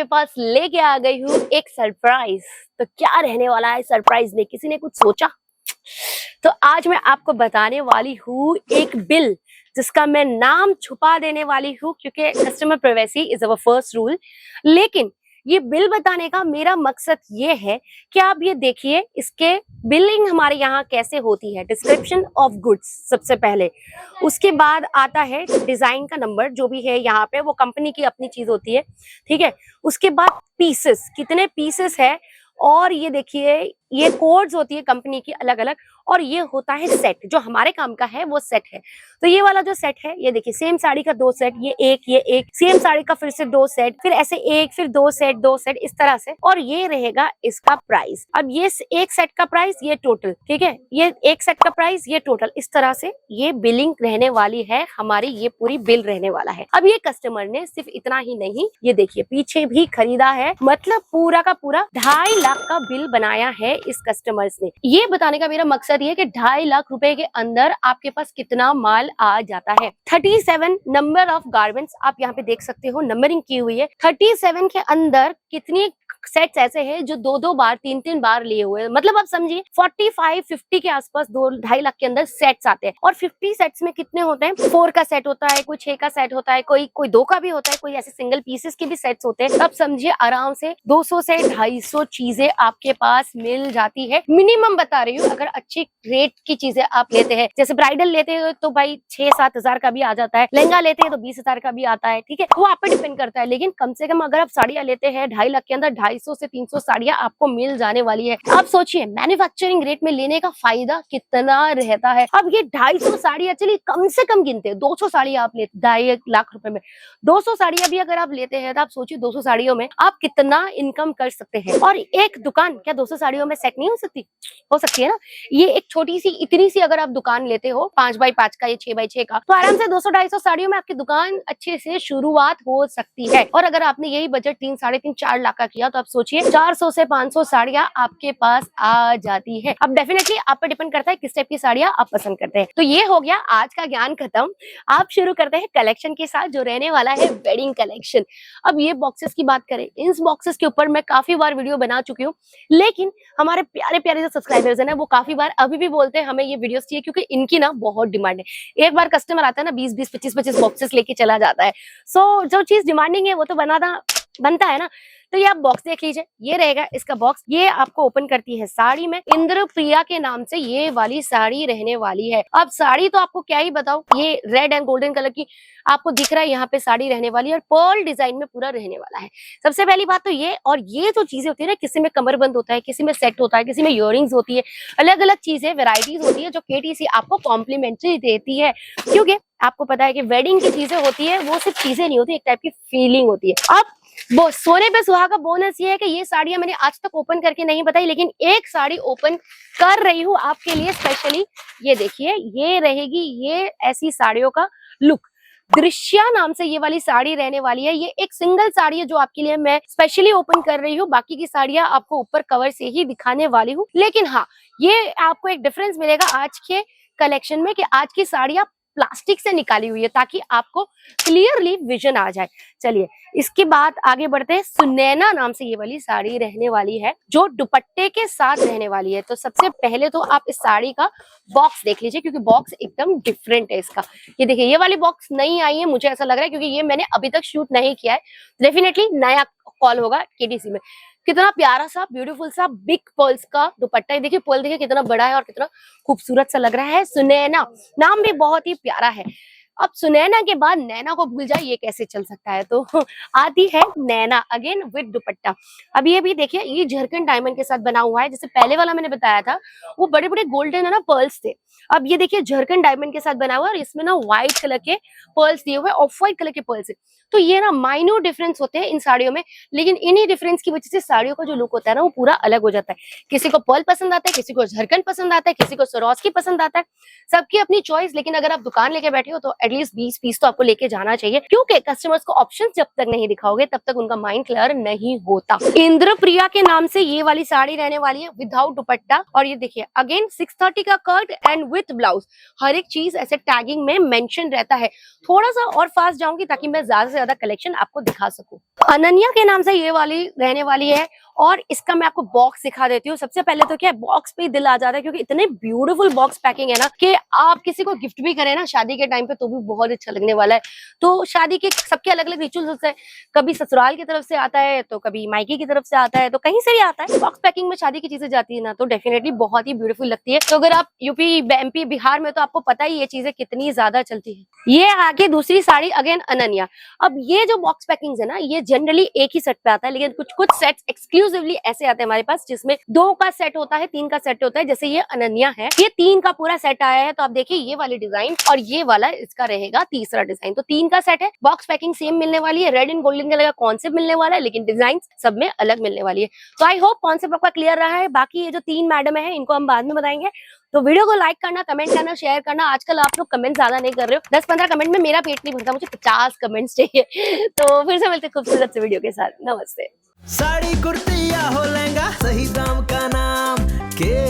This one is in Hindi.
आपके पास लेके आ गई हूँ एक सरप्राइज। तो क्या रहने वाला है सरप्राइज में, किसी ने कुछ सोचा? तो आज मैं आपको बताने वाली हूँ एक बिल जिसका मैं नाम छुपा देने वाली हूँ, क्योंकि customer privacy is our first rule. लेकिन ये बिल बताने का मेरा मकसद ये है कि आप ये देखिए इसके बिलिंग हमारे यहाँ कैसे होती है। डिस्क्रिप्शन ऑफ गुड्स सबसे पहले, उसके बाद आता है डिजाइन का नंबर, जो भी है यहाँ पे वो कंपनी की अपनी चीज होती है, ठीक है। उसके बाद पीसेस, कितने पीसेस है, और ये देखिए ये कोड्स होती है कंपनी की अलग अलग, और ये होता है सेट, जो हमारे काम का है वो सेट है। तो ये वाला जो सेट है, ये देखिए सेम साड़ी का 2 सेट, ये एक सेम साड़ी का फिर से 2 सेट, फिर ऐसे एक, फिर 2 सेट 2 सेट इस तरह से, और ये रहेगा इसका प्राइस। अब ये एक सेट का प्राइस, ये टोटल, ठीक है, ये एक सेट का प्राइस, ये टोटल, इस तरह से ये बिलिंग रहने वाली है हमारी, ये पूरी बिल रहने वाला है। अब ये कस्टमर ने सिर्फ इतना ही नहीं, ये देखिए पीछे भी खरीदा है, मतलब पूरा का पूरा 2.5 लाख का बिल बनाया है इस कस्टमर्स ने। ये बताने का मेरा मकसद ये कि 2.5 लाख रुपए के अंदर आपके पास कितना माल आ जाता है। 37 नंबर ऑफ गारमेंट्स आप यहाँ पे देख सकते हो, नंबरिंग की हुई है। 37 के अंदर कितनी सेट्स ऐसे हैं जो 2-2 बार 3-3 बार लिए हुए हैं, मतलब आप समझिए 45-50 के आसपास 2-2.5 लाख के अंदर सेट्स आते हैं। और 50 सेट्स में कितने होते हैं? 4 का सेट होता है, कोई 6 का सेट होता है, कोई 2 का भी होता है, कोई ऐसे सिंगल पीसेस के भी सेट्स होते हैं। तब समझिए आराम से 200 से 250 चीजें आपके पास मिल जाती है। मिनिमम बता रही हूँ, अगर अच्छी रेट की चीजें आप लेते हैं, जैसे ब्राइडल लेते हो तो भाई 6-7 हजार का भी आ जाता है, लहंगा लेते हैं तो 20 हजार का भी आता है, ठीक है, वो आप पे डिपेंड करता है। लेकिन कम से कम अगर आप साड़ियां लेते हैं 2.5 लाख के अंदर, 250 से 300 साड़ियां आपको मिल जाने वाली है। आप सोचिए मैन्युफैक्चरिंग रेट में लेने का फायदा कितना रहता है। अब ये 250 साड़ियां, चलिए कम से कम गिनते हैं, 200 साड़ियां आप लेते 2.5 लाख रुपए में, 200 साड़ियां भी अगर आप लेते हैं तो आप सोचिए 200 साड़ियों में आप कितना इनकम कर सकते हैं। और एक दुकान क्या 200 साड़ियों में सेट नहीं हो सकती? हो सकती है ना। ये एक छोटी सी इतनी सी अगर आप दुकान लेते हो 5x5 का या 6x6 का, तो आराम से 200-250 साड़ियों में आपकी दुकान अच्छे से शुरुआत हो सकती है। और अगर आपने यही बजट 3, 3.5, 4 लाख का किया तो आप सोचिए 400 से 500 साड़ियां आपके पास आ जाती है। अब डेफिनेटली आप पे डिपेंड करता है किस टाइप की साड़ियां आप पसंद करते हैं। तो ये हो गया आज का ज्ञान खत्म। आप शुरू करते हैं कलेक्शन के साथ, जो रहने वाला है वेडिंग कलेक्शन। अब ये बॉक्सेस की बात करें, इन बॉक्सेस के ऊपर मैं काफी बार वीडियो बना चुकी हूँ, लेकिन हमारे प्यारे प्यारे जो सब्सक्राइबर्स हैं ना, वो काफी बार अभी भी बोलते हैं हमें ये वीडियोस चाहिए, क्योंकि इनकी ना बहुत डिमांड है। एक बार कस्टमर आता है ना 20-20, 25-25 बॉक्सेस लेके चला जाता है। सो जो चीज डिमांडिंग है वो तो बनता है ना। तो ये आप बॉक्स देख लीजिए, ये रहेगा इसका बॉक्स। ये आपको ओपन करती है साड़ी में, इंद्र प्रिया के नाम से ये वाली साड़ी रहने वाली है। अब साड़ी तो आपको क्या ही बताऊं, ये रेड एंड गोल्डन कलर की आपको दिख रहा है यहाँ पे साड़ी रहने वाली है, और पर्ल डिजाइन में पूरा रहने वाला है। सबसे पहली बात तो ये, और ये जो चीजें होती है ना, किसी में कमरबंद होता है, किसी में सेट होता है, किसी में इयररिंग्स होती है, अलग अलग चीजें वेराइटीज होती है जो केटीसी आपको कॉम्प्लीमेंट्री देती है। क्योंकि आपको पता है कि वेडिंग की चीजें होती है वो सिर्फ चीजें नहीं होती, एक टाइप की फीलिंग होती है। अब वो सोने पे सुहागा बोनस ये है कि ये साड़ियां मैंने आज तक ओपन करके नहीं बताई, लेकिन एक साड़ी ओपन कर रही हूँ आपके लिए स्पेशली। ये देखिए, ये रहेगी ये ऐसी साड़ियों का लुक। दृश्या नाम से ये वाली साड़ी रहने वाली है। ये एक सिंगल साड़ी है जो आपके लिए मैं स्पेशली ओपन कर रही हूँ। बाकी की साड़ियां आपको ऊपर कवर से ही दिखाने वाली हूँ, लेकिन हाँ, ये आपको एक डिफरेंस मिलेगा आज के कलेक्शन में कि आज की साड़ियां प्लास्टिक से निकाली हुई है, ताकि आपको क्लियरली विजन आ जाए। चलिए इसके बाद आगे बढ़ते हैं। सुनैना नाम से ये वाली साड़ी रहने वाली है, जो दुपट्टे के साथ रहने वाली है। तो सबसे पहले तो आप इस साड़ी का बॉक्स देख लीजिए, क्योंकि बॉक्स एकदम डिफरेंट है इसका। ये देखिए, ये वाली बॉक्स नई आई है, मुझे ऐसा लग रहा है, क्योंकि ये मैंने अभी तक शूट नहीं किया है। डेफिनेटली नया कॉल होगा केटीसी में। कितना प्यारा सा ब्यूटीफुल सा बिग पर्ल्स का दुपट्टा है। देखिए पर्ल देखिए कितना बड़ा है और कितना खूबसूरत सा लग रहा है। सुनैना नाम भी बहुत ही प्यारा है। अब सुनैना के बाद नैना को भूल जाए, ये कैसे चल सकता है। तो आती है नैना अगेन विद दुपट्टा। अब ये भी देखिए, ये झरकन डायमंड के साथ बना हुआ है। जैसे पहले वाला मैंने बताया था वो बड़े बड़े गोल्डन है ना पर्ल्स थे, अब ये देखिए झरकन डायमंड के साथ बना हुआ है, और इसमें ना व्हाइट कलर के पर्ल्स दिए हुए, ऑफ व्हाइट कलर के पर्ल्स है। तो ये ना माइन्यूट डिफरेंस होते हैं इन साड़ियों में, लेकिन इन्हीं डिफरेंस की वजह से साड़ियों का जो लुक होता है ना वो पूरा अलग हो जाता है। किसी को पर्ल पसंद आता है, किसी को झरकन पसंद आता है, किसी को सरोस्की पसंद आता है, सबकी अपनी चॉइस। लेकिन अगर आप दुकान लेके बैठे हो तो एटलीस्ट 20 पीस तो आपको लेके जाना चाहिए, क्योंकि कस्टमर्स को ऑप्शन जब तक नहीं दिखाओगे तब तक उनका माइंड क्लियर नहीं होता। इंद्रप्रिया के नाम से ये वाली साड़ी रहने वाली है विदाउट दुपट्टा, और ये देखिए अगेन 630 का कट एंड विथ ब्लाउज, हर एक चीज ऐसे टैगिंग में मेंशन रहता है। थोड़ा सा और फास्ट जाऊंगी ताकि मैं ज्यादा से ज्यादा कलेक्शन आपको दिखा सकूं। अनन्या के नाम से ये वाली रहने वाली है, और इसका मैं आपको बॉक्स दिखा देती हूँ। सबसे पहले तो क्या है, बॉक्स पे ही दिल आ जाता है, क्योंकि इतने ब्यूटीफुल बॉक्स पैकिंग है ना कि आप किसी को गिफ्ट भी करें ना शादी के टाइम पे तो भी बहुत अच्छा लगने वाला है। तो शादी के सबके अलग अलग रिचुअल्स होते हैं, कभी ससुराल की तरफ से आता है तो कभी मायके की तरफ से आता है, तो कहीं से भी आता है। बॉक्स पैकिंग में शादी की चीजें जाती है ना तो डेफिनेटली बहुत ही ब्यूटीफुल लगती है। तो अगर आप यूपी, एमपी, बिहार में तो आपको पता ही ये चीजें कितनी ज्यादा चलती है। ये आगे दूसरी साड़ी अगेन अनन्या। अब ये जो बॉक्स पैकिंग है ना, ये जनरली एक ही सेट पे आता है, लेकिन कुछ कुछ सेट्स एक्सक्लूसिवली ऐसे आते हैं हमारे पास जिसमें 2 का सेट होता है, 3 का सेट होता है। जैसे ये अनन्या है, ये 3 का पूरा सेट आया है। तो आप देखिए ये वाली डिजाइन और ये वाला इसका रहेगा तीसरा डिजाइन। तो 3 का सेट है, बॉक्स पैकिंग सेम मिलने वाली है, रेड एंड गोल्डन कलर का कॉन्सेप्ट मिलने वाला है, लेकिन डिजाइन सब में अलग मिलने वाली है। तो आई होप कॉन्सेप्ट आपका क्लियर रहा है। बाकी ये जो 3 मैडम है इनको हम बाद में बताएंगे। तो वीडियो को लाइक करना, कमेंट करना, शेयर करना। आजकल आप लोग कमेंट ज्यादा नहीं कर रहे हो, 10-15 कमेंट में मेरा पेट नहीं भरता, मुझे 50 कमेंट्स चाहिए। तो फिर से मिलते खूबसूरत से वीडियो के साथ। नमस्ते। साड़ी कुर्ती या हो लहंगा, सही दाम का नाम के